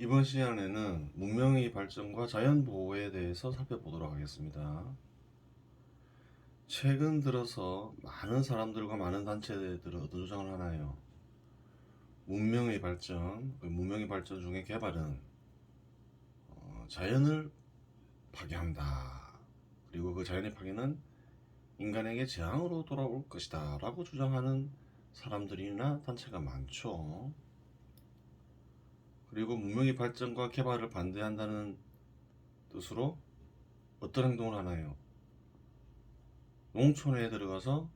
이번 시간에는 문명의 발전과 자연보호에 대해서 살펴보도록 하겠습니다. 최근 들어서 많은 사람들과 많은 단체들은 어떤 주장을 하나요? 문명의 발전 중에 개발은 자연을 파괴한다. 그리고 그 자연의 파괴는 인간에게 재앙으로 돌아올 것이다 라고 주장하는 사람들이나 단체가 많죠. 그리고 문명의 발전과 개발을 반대한다는 뜻으로 어떤 행동을 하나요? 농촌에 들어가서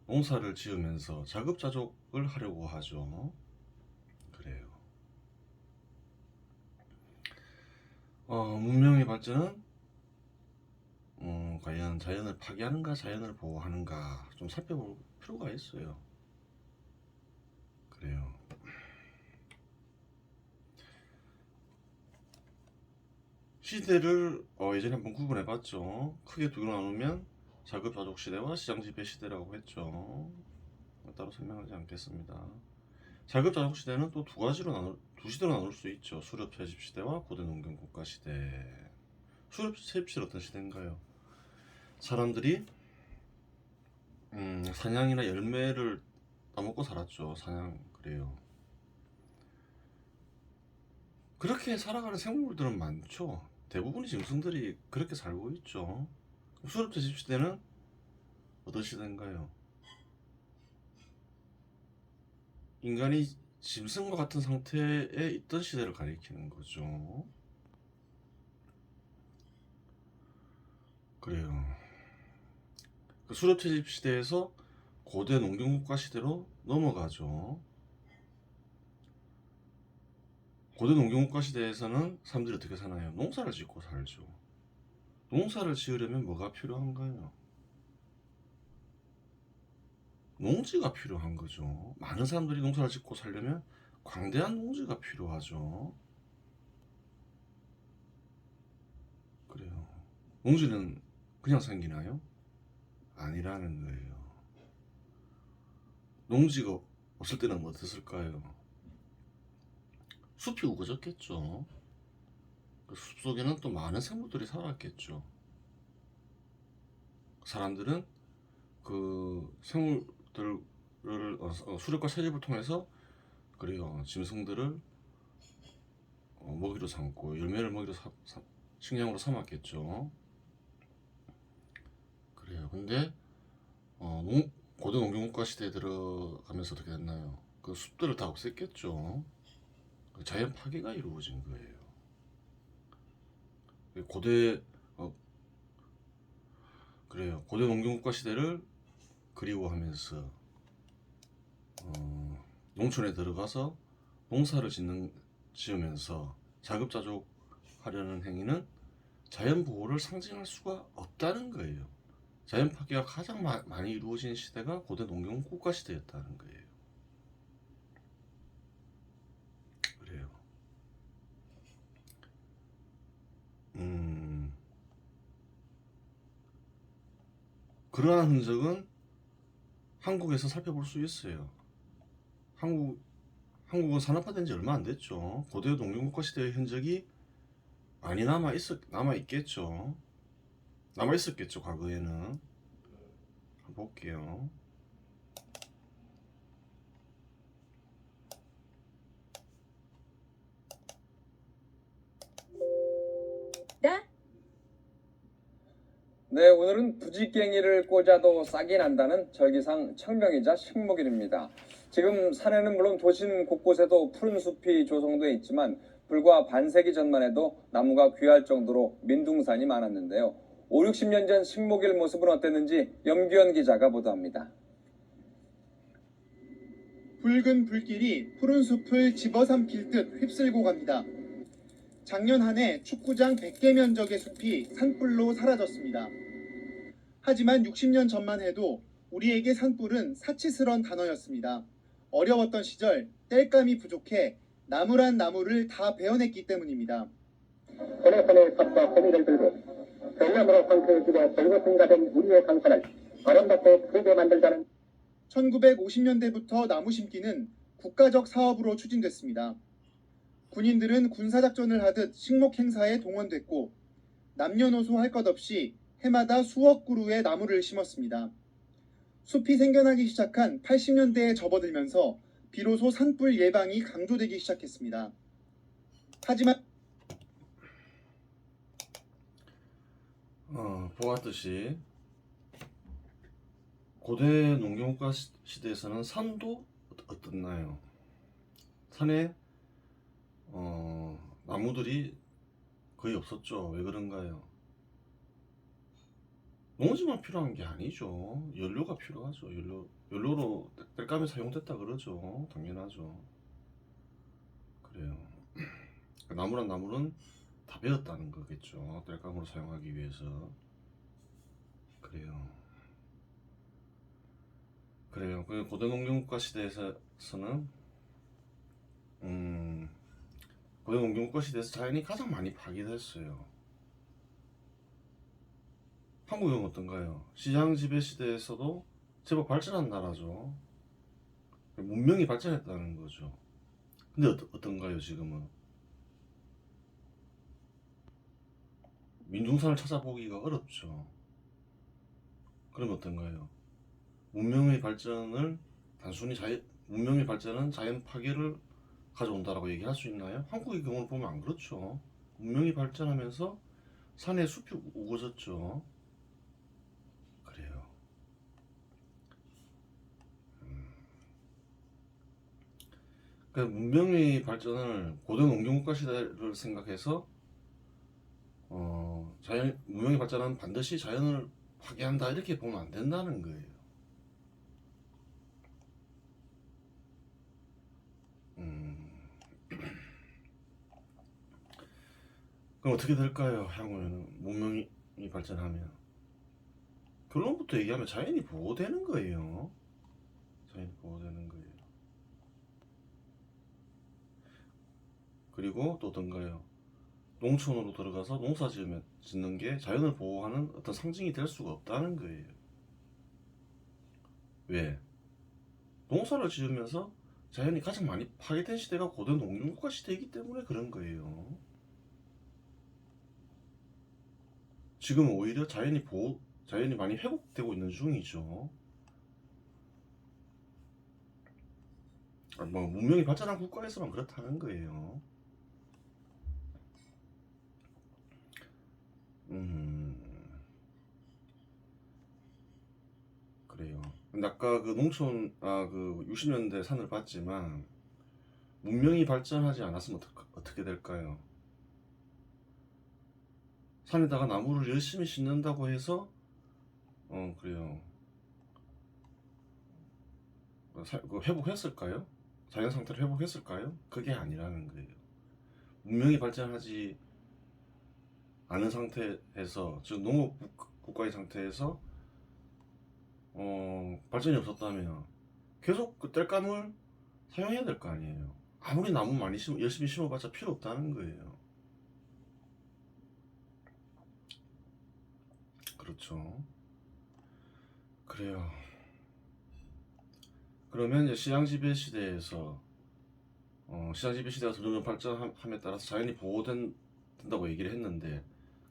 농사를 지으면서 자급자족을 하려고 하죠. 그래요. 문명의 발전은 과연 자연을 파괴하는가 자연을 보호하는가 좀 살펴볼 필요가 있어요. 그래요. 시대를 예전에 한번 구분해봤죠. 크게 두 개로 나누면 자급자족 시대와 시장지배 시대라고 했죠. 따로 설명하지 않겠습니다. 자급자족 시대는 또 두 시대로 나눌 수 있죠. 수렵 채집 시대와 고대 농경 국가 시대. 수렵 채집 시대는 어떤 시대인가요? 사람들이 사냥이나 열매를 따먹고 살았죠. 사냥. 그래요. 그렇게 살아가는 생물들은 많죠. 대부분의 짐승들이 그렇게 살고 있죠. 수렵 채집 시대는 어떤 시대인가요? 인간이 짐승과 같은 상태에 있던 시대를 가리키는 거죠. 그래요. 그 수렵 채집 시대에서 고대 농경국가 시대로 넘어가죠. 고대 농경국가 시대에서는 사람들이 어떻게 사나요? 농사를 짓고 살죠. 농사를 지으려면 뭐가 필요한가요? 농지가 필요한 거죠. 많은 사람들이 농사를 짓고 살려면 광대한 농지가 필요하죠. 그래요. 농지는 그냥 생기나요? 아니라는 거예요. 농지가 없을 때는 뭐 어땠을까요? 숲이 우거졌겠죠. 그 숲 속에는 또 많은 생물들이 살았겠죠. 사람들은 그 생물들을 수렵과 채집을 통해서 그래요. 짐승들을 먹이로 삼고 열매를 먹이로 식량으로 삼았겠죠. 그래요. 근데 고대 농경국가 시대에 들어가면서 어떻게 됐나요? 그 숲들을 다 없앴겠죠. 그 자연 파괴가 이루어진 거예요. 고대 그래요. 고대 농경국가 시대를 그리워하면서 농촌에 들어가서 농사를 지으면서 자급자족 하려는 행위는 자연 보호를 상징할 수가 없다는 거예요. 자연 파괴가 가장 많이 이루어진 시대가 고대 농경 국가 시대였다는 거예요. 그래요. 그러한 흔적은 한국에서 살펴볼 수 있어요. 한국은 산업화된 지 얼마 안 됐죠. 고대 농경 국가 시대의 흔적이 많이 남아 있겠죠. 남아 있었겠죠. 과거에는. 한번 볼게요. 네? 네, 오늘은 부지깽이를 꽂아도 싹이 난다는 절기상 청명이자 식목일입니다. 지금 산에는 물론 도심 곳곳에도 푸른 숲이 조성되어 있지만 불과 반세기 전만 해도 나무가 귀할 정도로 민둥산이 많았는데요. 5, 60년 전 식목일 모습은 어땠는지 염규현 기자가 보도합니다. 붉은 불길이 푸른 숲을 집어삼킬 듯 휩쓸고 갑니다. 작년 한 해 축구장 100개 면적의 숲이 산불로 사라졌습니다. 하지만 60년 전만 해도 우리에게 산불은 사치스런 단어였습니다. 어려웠던 시절 땔감이 부족해 나무란 나무를 다 베어냈기 때문입니다. 손에 삽과 호미를 들고 별나무로 황폐해지고 돌고통가 된 우리의 강산을 아름답게 크게 만들자는 1950년대부터 나무 심기는 국가적 사업으로 추진됐습니다. 군인들은 군사작전을 하듯 식목 행사에 동원됐고 남녀노소 할 것 없이 해마다 수억 그루의 나무를 심었습니다. 숲이 생겨나기 시작한 80년대에 접어들면서 비로소 산불 예방이 강조되기 시작했습니다. 하지만 보았듯이 고대 농경국가 시대에서는 산도 어떻나요? 산에 나무들이 거의 없었죠. 왜 그런가요? 농지만 필요한 게 아니죠. 연료가 필요하죠. 연료로 땔감이 사용됐다 그러죠. 당연하죠. 그래요. 나무란 나무는 다 베었다는 거겠죠. 땔감으로 사용하기 위해서. 그래요. 그 고대 농경국가 시대에서는 고대 농경국가 시대에서 자연이 가장 많이 파괴됐어요. 한국은 어떤가요? 시장 지배 시대에서도 제법 발전한 나라죠. 문명이 발전했다는 거죠. 근데 어떤가요, 지금은? 민중산을 찾아보기가 어렵죠. 그럼 어떤가요? 문명의 발전은 자연 파괴를 가져온다라고 얘기할 수 있나요? 한국의 경우를 보면 안 그렇죠. 문명이 발전하면서 산에 숲이 우거졌죠. 그래요. 그 문명의 발전을 고대 농경국가 시대를 생각해서 문명이 발전하면 반드시 자연을 파괴한다 이렇게 보면 안 된다는 거예요. 그럼 어떻게 될까요? 향후에는 문명이 발전하면 결론부터 얘기하면 자연이 보호되는 거예요. 자연이 보호되는 거예요. 그리고 또 어떤가요? 농촌으로 들어가서 농사 짓는 게 자연을 보호하는 어떤 상징이 될 수가 없다는 거예요. 왜? 농사를 지으면서 자연이 가장 많이 파괴된 시대가 고대 농경국가 시대이기 때문에 그런 거예요. 지금은 오히려 자연이 많이 회복되고 있는 중이죠. 문명이 발전한 국가에서만 그렇다는 거예요. 그래요. 근데 아까 그 60년대 산을 봤지만 문명이 발전하지 않았으면 어떻게 될까요? 산에다가 나무를 열심히 심는다고 해서 그래요. 회복했을까요? 자연 상태를 회복했을까요? 그게 아니라는 거예요. 문명이 발전하지 않은 상태에서, 즉 농업 국가의 상태에서 발전이 없었다면 계속 그 땔감을 사용해야 될 거 아니에요. 아무리 나무 많이 열심히 심어봤자 필요 없다는 거예요. 그렇죠. 그래요. 그러면 이제 시장지배 시대에서 시장지배 시대가 점점 발전함에 따라서 자연이 보호된다고 얘기를 했는데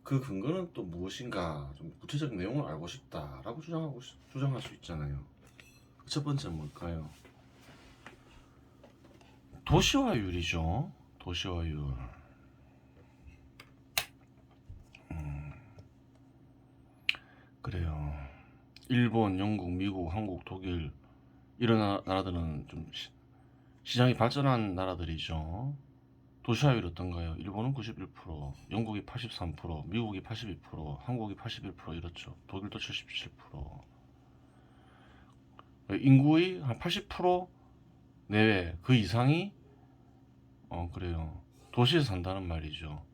그 근거는 또 무엇인가 좀 구체적인 내용을 알고 싶다라고 주장할 수 있잖아요. 첫 번째는 뭘까요? 도시화율이죠. 도시화율. 그래요. 일본, 영국, 미국, 한국, 독일 이런 나라들은 좀 시장이 발전한 나라들이죠. 도시화율이 어떤가요? 일본은 91%, 영국이 83%, 미국이 82%, 한국이 81% 이렇죠. 독일도 77%. 인구의 한 80% 내외 그 이상이 그래요. 도시에서 산다는 말이죠.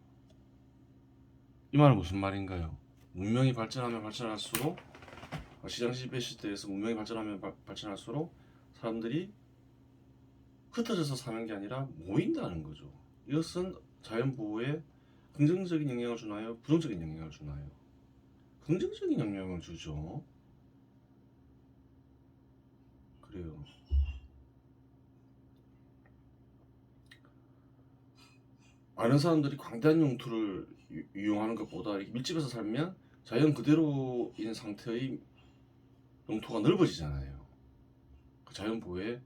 이 말은 무슨 말인가요? 문명이 발전하면 발전할수록 시장 지배 시대에서 문명이 발전하면 발전할수록 사람들이 흩어져서 사는 게 아니라 모인다는 거죠. 이것은 자연 보호에 긍정적인 영향을 주나요? 부정적인 영향을 주나요? 긍정적인 영향을 주죠. 그래요. 많은 사람들이 광대한 용토를 이용하는 것보다 이렇게 밀집해서 살면 자연 그대로인 상태의 용토가 넓어지잖아요. 그 자연 보호에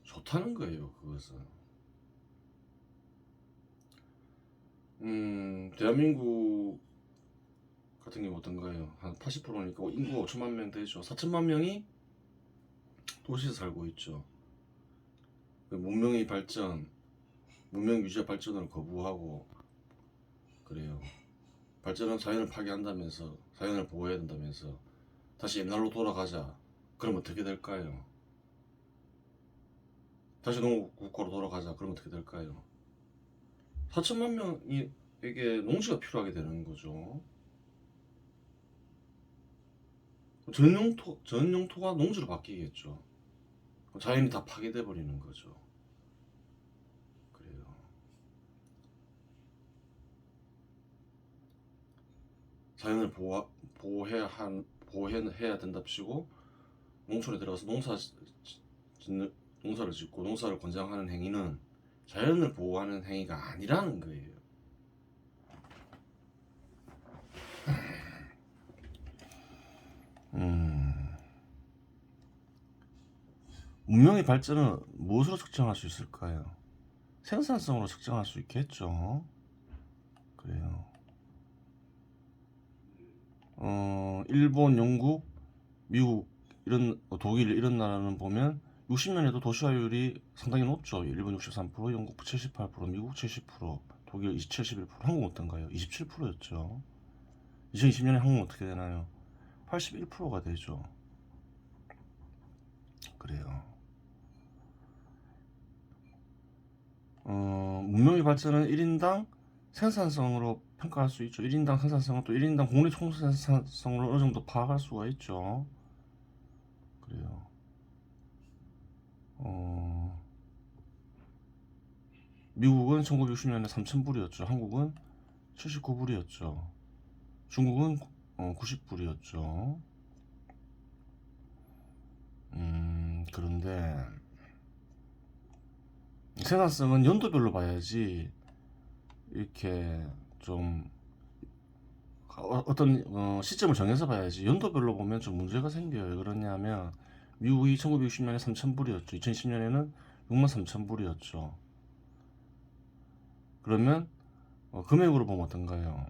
좋다는 거예요, 그것은. 대한민국 같은 경우 어떤가요? 한 80%니까 인구가 5천만 명 되죠. 4천만 명이 도시에서 살고 있죠. 그 문명의 발전, 문명 유지와 발전을 거부하고 그래요. 발전은 자연을 파괴한다면서, 자연을 보호해야 된다면서 다시 옛날로 돌아가자. 그럼 어떻게 될까요? 다시 농업국가로 돌아가자. 그럼 어떻게 될까요? 4천만 명에게 농지가 필요하게 되는 거죠. 전 영토가 농지로 바뀌겠죠. 자연이 다 파괴돼 버리는 거죠. 그래요. 자연을 보호해야 된답시고 농촌에 들어가서 농사를 짓고 농사를 권장하는 행위는 자연을 보호하는 행위가 아니라는 거예요. 문명의 발전은 무엇으로 측정할 수 있을까요? 생산성으로 측정할 수 있겠죠. 그래요. 일본, 영국, 미국, 독일 이런 나라는 보면 60년에도 도시화율이 상당히 높죠. 일본 63%, 영국 78%, 미국 70%, 독일 71%, 한국 어떤가요? 27%였죠. 2020년에 한국은 어떻게 되나요? 81%가 되죠. 그래요. 문명의 발전은 1인당 생산성으로 평가할 수 있죠. 1인당 생산성은 또 1인당 국내 총생산성으로 어느 정도 파악할 수가 있죠. 그래요. 미국은 1960년에 3,000불이었죠. 한국은 79불이었죠. 중국은 90불이었죠. 그런데 생산성은 연도별로 봐야지 이렇게 좀 어떤 시점을 정해서 봐야지 연도별로 보면 좀 문제가 생겨요. 왜 그러냐면 미국이 1960년에 3,000불이었죠. 2010년에는 63,000불이었죠. 그러면 금액으로 보면 어떤가요?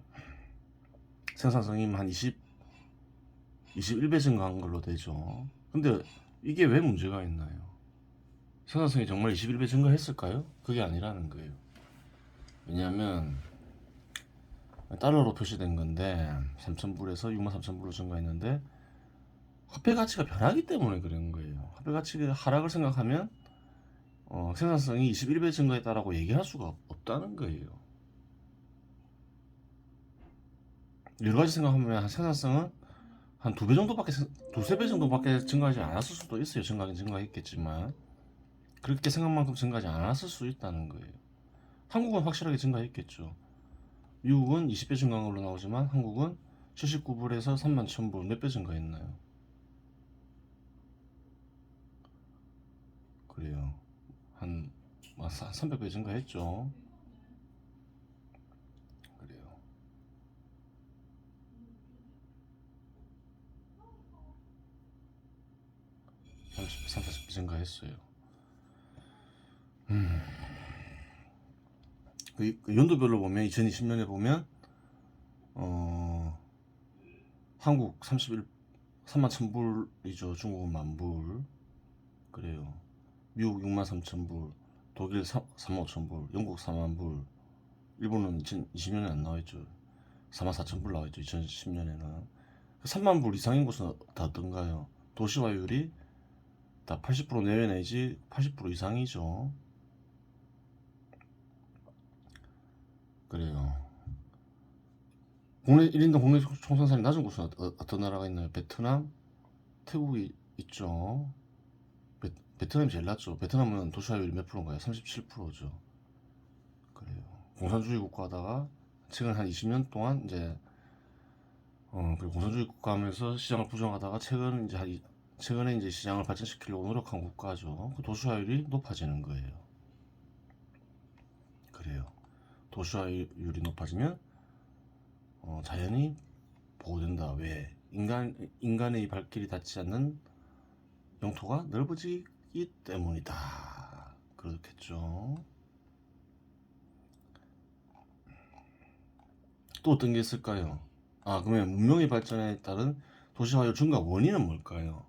생산성이 한 21배 증가한 걸로 되죠. 근데 이게 왜 문제가 있나요? 생산성이 정말 21배 증가했을까요? 그게 아니라는 거예요. 왜냐하면 달러로 표시된 건데 3,000불에서 63,000불로 증가했는데 화폐 가치가 변하기 때문에 그런 거예요. 화폐 가치가 하락을 생각하면 생산성이 21배 증가했다라고 얘기할 수가 없다는 거예요. 여러 가지 생각하면 생산성은 한 2배 정도밖에, 2~3배 정도밖에 증가하지 않았을 수도 있어요. 증가하긴 증가했겠지만 그렇게 생각만큼 증가하지 않았을 수 있다는 거예요. 한국은 확실하게 증가했겠죠. 미국은 20배 증가한 걸로 나오지만 한국은 79불에서 31,000불 몇 배 증가했나요? 그래요. 한 300배 증가했죠. 그래요. 한 30~40배 증가했어요. 그 연도별로 보면 2020년에 보면 한국 31,000불이죠. 중국은 10,000불. 그래요. 미국 63,000불, 독일 35,000불, 영국 40,000불, 일본은 2020년에 안 나와있죠. 44,000불 나와있죠. 2010년에는 30,000불 이상인 곳은 다 어떤가요? 도시화율이 다 80% 내외 내지 80% 이상이죠. 그래요. 1인당 국내 총생산이 낮은 곳은 어떤 나라가 있나요? 베트남, 태국이 있죠. 베트남이 제일 낮죠. 베트남은 도시화율이 몇 프로인가요? 37%죠. 그래요. 공산주의 국가다가 최근 한 20년 동안 이제 그 공산주의 국가 하면서 시장을 부정하다가 최근에 이제 시장을 발전시키려고 노력한 국가죠. 그 도시화율이 높아지는 거예요. 그래요. 도시화율이 높아지면 자연이 보호된다. 왜? 인간의 발길이 닿지 않는 영토가 넓어지기 때문이다. 그렇겠죠. 또 어떤 게 있을까요? 그러면 문명의 발전에 따른 도시화율 증가 원인은 뭘까요?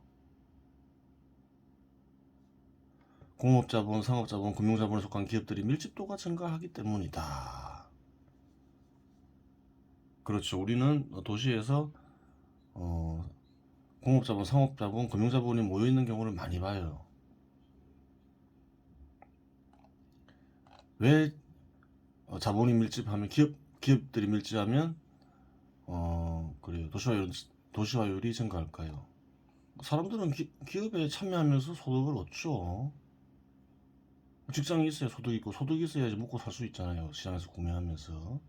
공업자본, 상업자본, 금융자본에 속한 기업들이 밀집도가 증가하기 때문이다. 그렇죠. 우리는 도시에서 공업자본, 상업자본, 금융자본이 모여있는 경우를 많이 봐요. 왜 자본이 밀집하면 기업들이 밀집하면 그래요. 도시화율이 증가할까요? 사람들은 기업에 참여하면서 소득을 얻죠. 직장이 있어야 소득이 있고 소득이 있어야지 먹고 살 수 있잖아요. 시장에서 구매하면서.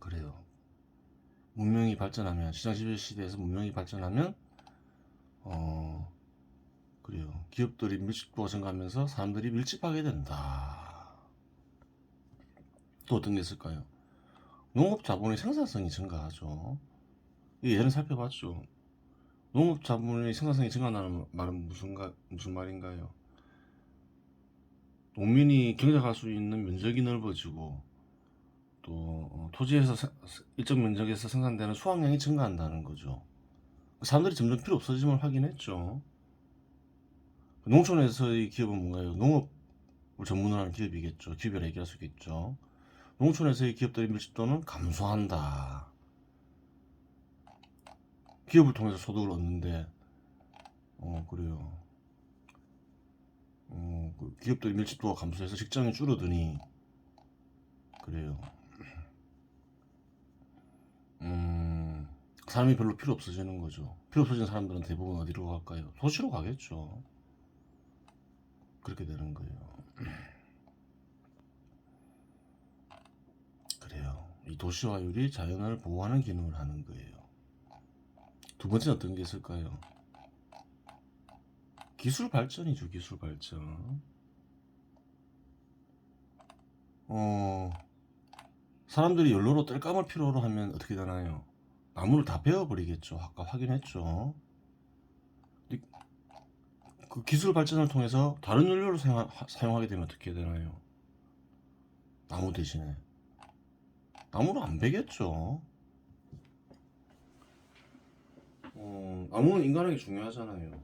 그래요. 문명이 발전하면 시장 지배 시대에서 문명이 발전하면 그래요. 기업들이 밀집도가 증가하면서 사람들이 밀집하게 된다. 또 어떤 게 있을까요? 농업 자본의 생산성이 증가하죠. 예전에 살펴봤죠. 농업 자본의 생산성이 증가한다는 말은 무슨 말인가요? 농민이 경작할 수 있는 면적이 넓어지고 또 토지에서 일정 면적에서 생산되는 수확량이 증가한다는 거죠. 사람들이 점점 필요 없어짐을 확인했죠. 농촌에서의 기업은 뭔가요? 농업을 전문으로 하는 기업이겠죠. 기업이라 얘기할 수 있겠죠. 농촌에서의 기업들의 밀집도는 감소한다. 기업을 통해서 소득을 얻는데 그래요. 그 기업들의 밀집도가 감소해서 직장이 줄어드니 그래요. 사람이 별로 필요 없어지는 거죠. 필요 없어진 사람들은 대부분 어디로 갈까요? 도시로 가겠죠. 그렇게 되는 거예요. 그래요. 이 도시화율이 자연을 보호하는 기능을 하는 거예요. 두 번째는 어떤 게 있을까요? 기술 발전이죠. 기술 발전. 사람들이 연료로 땔감을 필요로 하면 어떻게 되나요? 나무를 다 베어버리겠죠. 아까 확인했죠. 그 기술 발전을 통해서 다른 연료를 사용하게 되면 어떻게 되나요? 나무 대신에 나무를 안 베겠죠. 나무는 인간에게 중요하잖아요.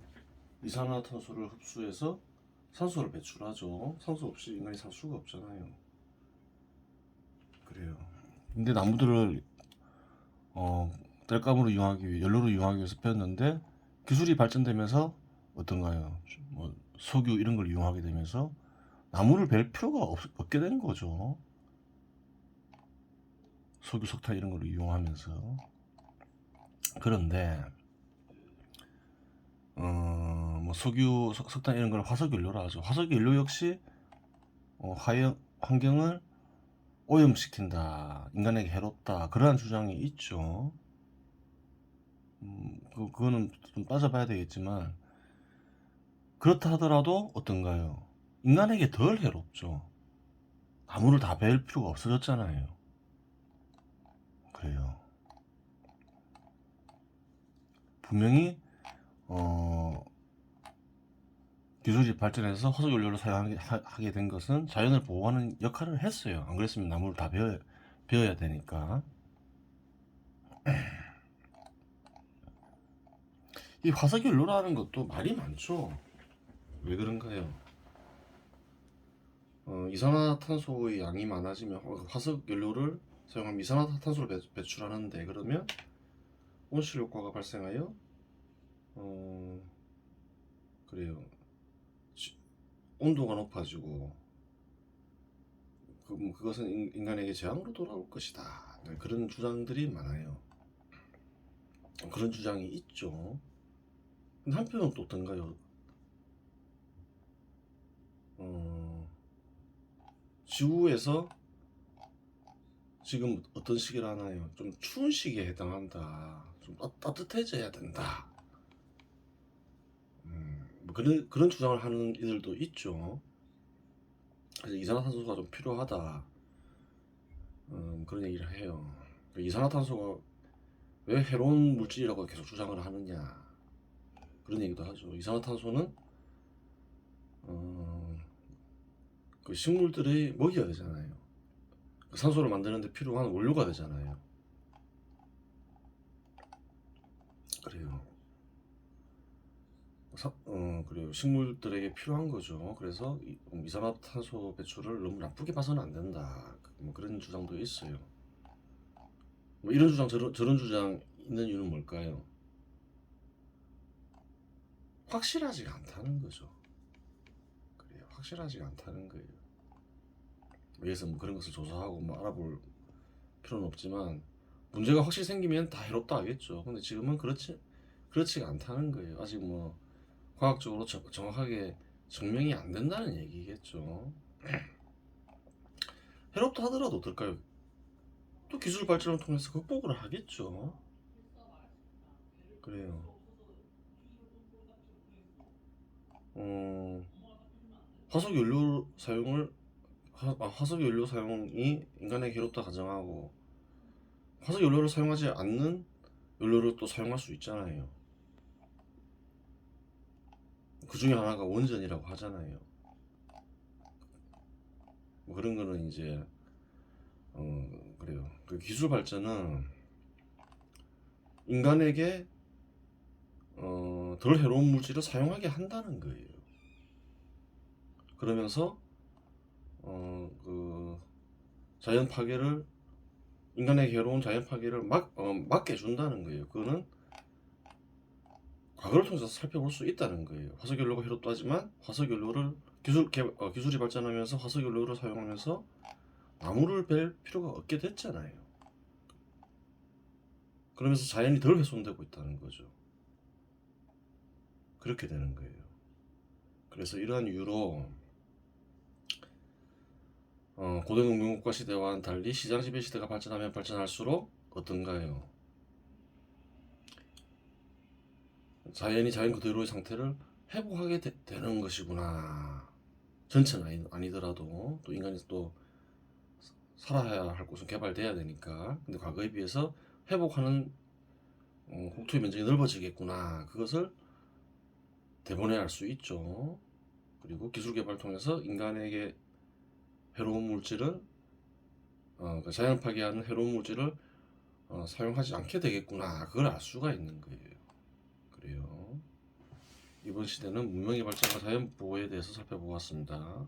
이산화탄소를 흡수해서 산소를 배출하죠. 산소 없이 인간이 살 수가 없잖아요. 그래요. 근데 나무들을 땔감으로 이용하기 위해, 연료로 이용하기 위해서 베었는데 기술이 발전되면서 어떤가요? 뭐 석유 이런 걸 이용하게 되면서 나무를 벨 필요가 없게 된 거죠. 석유, 석탄 이런 걸 이용하면서. 그런데 뭐 석유, 석탄 이런 걸 화석연료라 하죠. 화석연료 역시 환경을 오염시킨다, 인간에게 해롭다, 그러한 주장이 있죠. 그거는 좀 따져봐야 되겠지만 그렇다 하더라도 어떤가요? 인간에게 덜 해롭죠. 나무를 다 베일 필요가 없어졌잖아요. 그래요. 분명히 기술이 발전해서 화석연료를 사용하게 된 것은 자연을 보호하는 역할을 했어요. 안 그랬으면 나무를 다 베어야 되니까. 이 화석연료라는 것도 말이 많죠. 왜 그런가요? 이산화탄소의 양이 많아지면 화석연료를 사용하면 이산화탄소를 배출하는데, 그러면 온실효과가 발생하여 그래요. 온도가 높아지고 그것은 인간에게 재앙으로 돌아올 것이다. 네, 그런 주장들이 많아요. 그런 주장이 있죠. 근데 한편은 또 어떤가요? 지구에서 지금 어떤 시기를 하나요? 좀 추운 시기에 해당한다. 좀 따뜻해져야 된다. 뭐 그런 주장을 하는 이들도 있죠. 그래서 이산화탄소가 좀 필요하다. 그런 얘기를 해요. 이산화탄소가 왜 해로운 물질이라고 계속 주장을 하느냐 그런 얘기도 하죠. 이산화탄소는 그 식물들이 먹이가 되잖아요. 그 산소를 만드는데 필요한 원료가 되잖아요. 그래요. 그래요. 식물들에게 필요한 거죠. 그래서 이산화탄소 배출을 너무 나쁘게 봐서는 안 된다. 뭐 그런 주장도 있어요. 뭐 이런 주장 저런 주장 있는 이유는 뭘까요? 확실하지가 않다는 거죠. 그래요. 확실하지가 않다는 거예요. 위에서 뭐 그런 것을 조사하고 뭐 알아볼 필요는 없지만 문제가 확실히 생기면 다 해롭다 하겠죠. 근데 지금은 그렇지가 않다는 거예요. 아직 뭐 과학적으로 정확하게 증명이 안 된다는 얘기겠죠. 해롭다 하더라도 어떨까요? 또 기술 발전을 통해서 극복을 하겠죠. 그래요. 화석 연료 사용이 인간에게 해롭다 가정하고 화석 연료를 사용하지 않는 연료를 또 사용할 수 있잖아요. 그 중에 하나가 원전이라고 하잖아요. 뭐 그런 거는 이제 그래요. 그 기술 발전은 인간에게 덜 해로운 물질을 사용하게 한다는 거예요. 그러면서 그 자연 파괴를 인간에게 해로운 자연 파괴를 막게 준다는 거예요. 그거는 과거를 통해서 살펴볼 수 있다는 거예요. 화석연료가 해롭다 하지만 화석연료를 기술이 발전하면서 화석연료를 사용하면서 나무를 벨 필요가 없게 됐잖아요. 그러면서 자연이 덜 훼손되고 있다는 거죠. 그렇게 되는 거예요. 그래서 이러한 이유로 고대 농경국가 시대와는 달리 시장 지배 시대가 발전하면 발전할수록 어떤가요? 자연이 자연 그대로의 상태를 회복하게 되는 것이구나. 전체는 아니더라도 또 인간이 또 살아야 할 곳은 개발돼야 되니까. 근데 과거에 비해서 회복하는 국토의 면적이 넓어지겠구나. 그것을 대본에 알 수 있죠. 그리고 기술 개발 통해서 인간에게 해로운 물질을 그 자연 파괴하는 해로운 물질을 사용하지 않게 되겠구나. 그걸 알 수가 있는 거예요. 그래요. 이번 시대는 문명의 발전과 자연 보호에 대해서 살펴보았습니다.